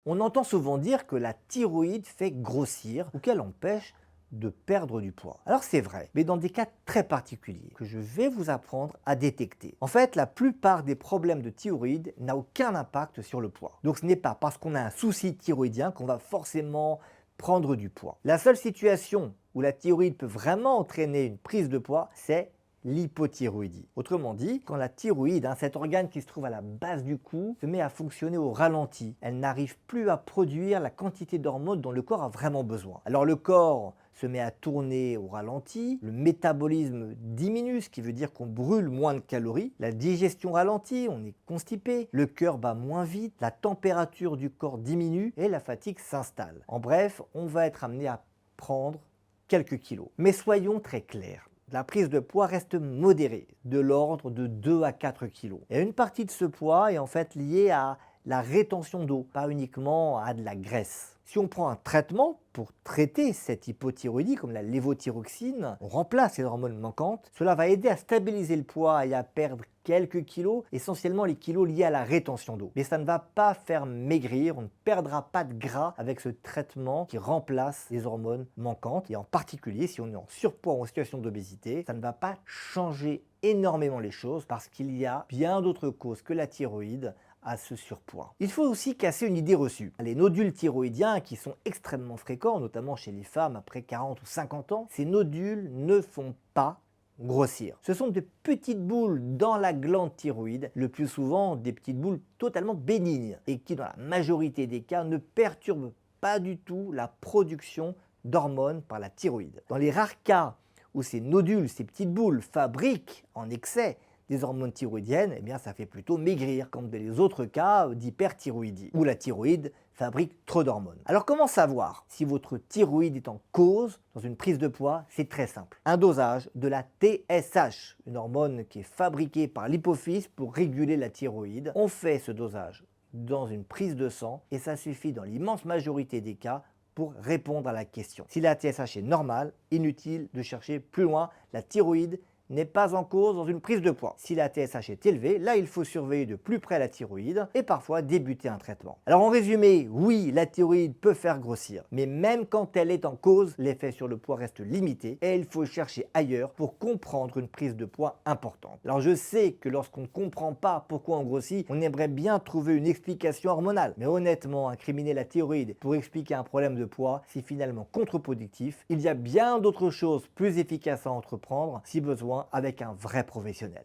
On entend souvent dire que la thyroïde fait grossir ou qu'elle empêche de perdre du poids. Alors c'est vrai, mais dans des cas très particuliers que je vais vous apprendre à détecter. En fait, la plupart des problèmes de thyroïde n'a aucun impact sur le poids. Donc ce n'est pas parce qu'on a un souci thyroïdien qu'on va forcément prendre du poids. La seule situation où la thyroïde peut vraiment entraîner une prise de poids, c'est l'hypothyroïdie. Autrement dit, quand la thyroïde, cet organe qui se trouve à la base du cou, se met à fonctionner au ralenti, elle n'arrive plus à produire la quantité d'hormones dont le corps a vraiment besoin. Alors le corps se met à tourner au ralenti, le métabolisme diminue, ce qui veut dire qu'on brûle moins de calories, la digestion ralentit, on est constipé, le cœur bat moins vite, la température du corps diminue et la fatigue s'installe. En bref, on va être amené à prendre quelques kilos. Mais soyons très clairs. La prise de poids reste modérée, de l'ordre de 2 à 4 kg. Et une partie de ce poids est en fait liée à la rétention d'eau, pas uniquement à de la graisse. Si on prend un traitement pour traiter cette hypothyroïdie, comme la lévothyroxine, on remplace les hormones manquantes, cela va aider à stabiliser le poids et à perdre quelques kilos, essentiellement les kilos liés à la rétention d'eau. Mais ça ne va pas faire maigrir, on ne perdra pas de gras avec ce traitement qui remplace les hormones manquantes. Et en particulier, si on est en surpoids ou en situation d'obésité, ça ne va pas changer énormément les choses parce qu'il y a bien d'autres causes que la thyroïde à ce surpoids. Il faut aussi casser une idée reçue. Les nodules thyroïdiens qui sont extrêmement fréquents, notamment chez les femmes après 40 ou 50 ans, ces nodules ne font pas grossir. Ce sont de petites boules dans la glande thyroïde, le plus souvent des petites boules totalement bénignes et qui dans la majorité des cas ne perturbent pas du tout la production d'hormones par la thyroïde. Dans les rares cas où ces nodules, ces petites boules fabriquent en excès des hormones thyroïdiennes, eh bien ça fait plutôt maigrir, comme dans les autres cas d'hyperthyroïdie, où la thyroïde fabrique trop d'hormones. Alors comment savoir si votre thyroïde est en cause dans une prise de poids? C'est très simple. Un dosage de la TSH, une hormone qui est fabriquée par l'hypophyse pour réguler la thyroïde. On fait ce dosage dans une prise de sang et ça suffit dans l'immense majorité des cas pour répondre à la question. Si la TSH est normale, inutile de chercher plus loin, la thyroïde n'est pas en cause dans une prise de poids. Si la TSH est élevée, là il faut surveiller de plus près la thyroïde et parfois débuter un traitement. Alors en résumé, oui, la thyroïde peut faire grossir, mais même quand elle est en cause, l'effet sur le poids reste limité et il faut chercher ailleurs pour comprendre une prise de poids importante. Alors je sais que lorsqu'on ne comprend pas pourquoi on grossit, on aimerait bien trouver une explication hormonale, mais honnêtement, incriminer la thyroïde pour expliquer un problème de poids, c'est finalement contre-productif. Il y a bien d'autres choses plus efficaces à entreprendre, si besoin, avec un vrai professionnel.